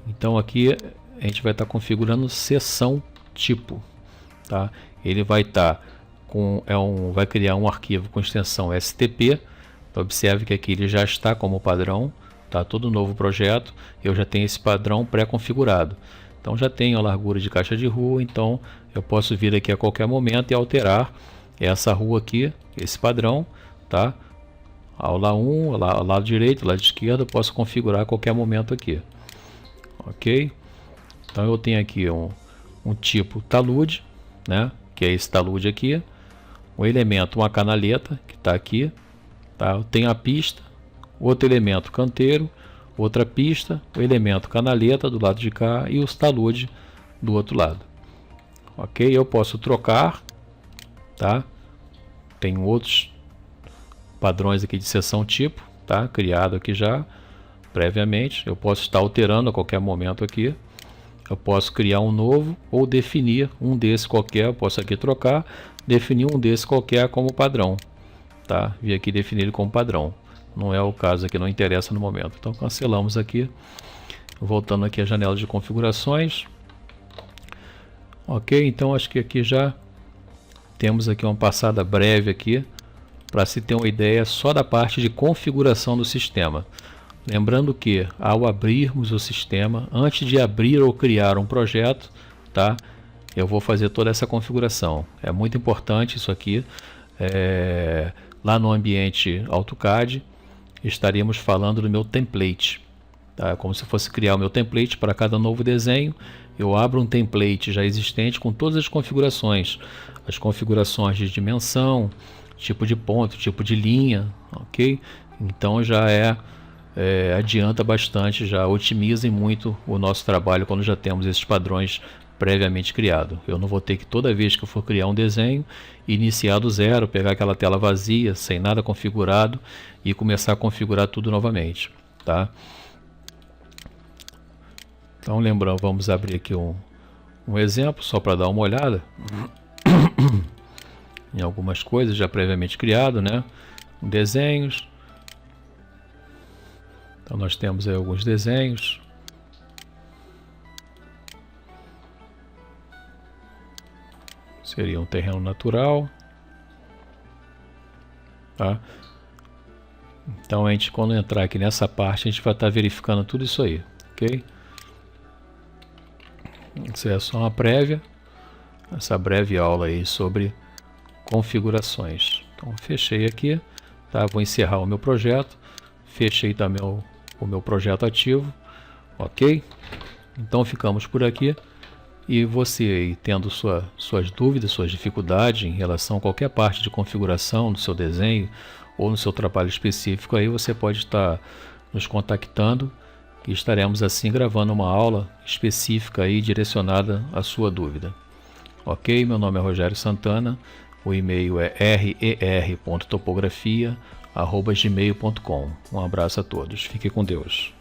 Então aqui a gente vai estar configurando seção tipo, tá? Ele vai estar vai criar um arquivo com extensão STP. Observe que aqui ele já está como padrão, tá? Todo novo projeto eu já tenho esse padrão pré-configurado. Então já tenho a largura de caixa de rua, então eu posso vir aqui a qualquer momento e alterar essa rua aqui, esse padrão, tá? Ao lado direito, ao lado esquerdo, eu posso configurar a qualquer momento aqui, ok? Então eu tenho aqui um tipo talude, né? Que é esse talude aqui, um elemento, uma canaleta que está aqui, tá? Eu tenho a pista, outro elemento canteiro, outra pista, o elemento canaleta do lado de cá e os talude do outro lado, ok? Eu posso trocar, tá? Tem outros padrões aqui de seção tipo, tá? Criado aqui já previamente. Eu posso estar alterando a qualquer momento aqui. Eu posso criar um novo ou definir um desse qualquer. Eu posso aqui trocar, definir um desse qualquer como padrão, tá? Vim aqui definir ele como padrão. Não é o caso aqui, não interessa no momento. Então cancelamos aqui. Voltando aqui à janela de configurações. Ok, então acho que aqui já temos aqui uma passada breve aqui para se ter uma ideia só da parte de configuração do sistema. Lembrando que ao abrirmos o sistema, antes de abrir ou criar um projeto, tá? Eu vou fazer toda essa configuração. É muito importante isso aqui. Lá no ambiente AutoCAD, estaríamos falando do meu template. Tá? Como se fosse criar o meu template para cada novo desenho. Eu abro um template já existente com todas as configurações. As configurações de dimensão, tipo de ponto, tipo de linha, ok? Então já adianta bastante, já otimiza muito o nosso trabalho quando já temos esses padrões previamente criados. Eu não vou ter que toda vez que eu for criar um desenho, iniciar do zero, pegar aquela tela vazia, sem nada configurado e começar a configurar tudo novamente, tá? Então lembrando, vamos abrir aqui um exemplo só para dar uma olhada em algumas coisas já previamente criado, né? Desenhos. Então nós temos aí alguns desenhos. Seria um terreno natural, tá? Então a gente, quando entrar aqui nessa parte, a gente vai estar verificando tudo isso aí, ok? Isso é só uma prévia, essa breve aula aí sobre configurações. Então fechei aqui, tá? Vou encerrar o meu projeto, fechei também o meu projeto ativo, ok? Então ficamos por aqui. E você aí tendo suas dúvidas, suas dificuldades em relação a qualquer parte de configuração do seu desenho ou no seu trabalho específico, aí você pode estar nos contactando e estaremos assim gravando uma aula específica aí direcionada à sua dúvida. Ok? Meu nome é Rogério Santana, o e-mail é rer.topografia@gmail.com. Um abraço a todos, fique com Deus.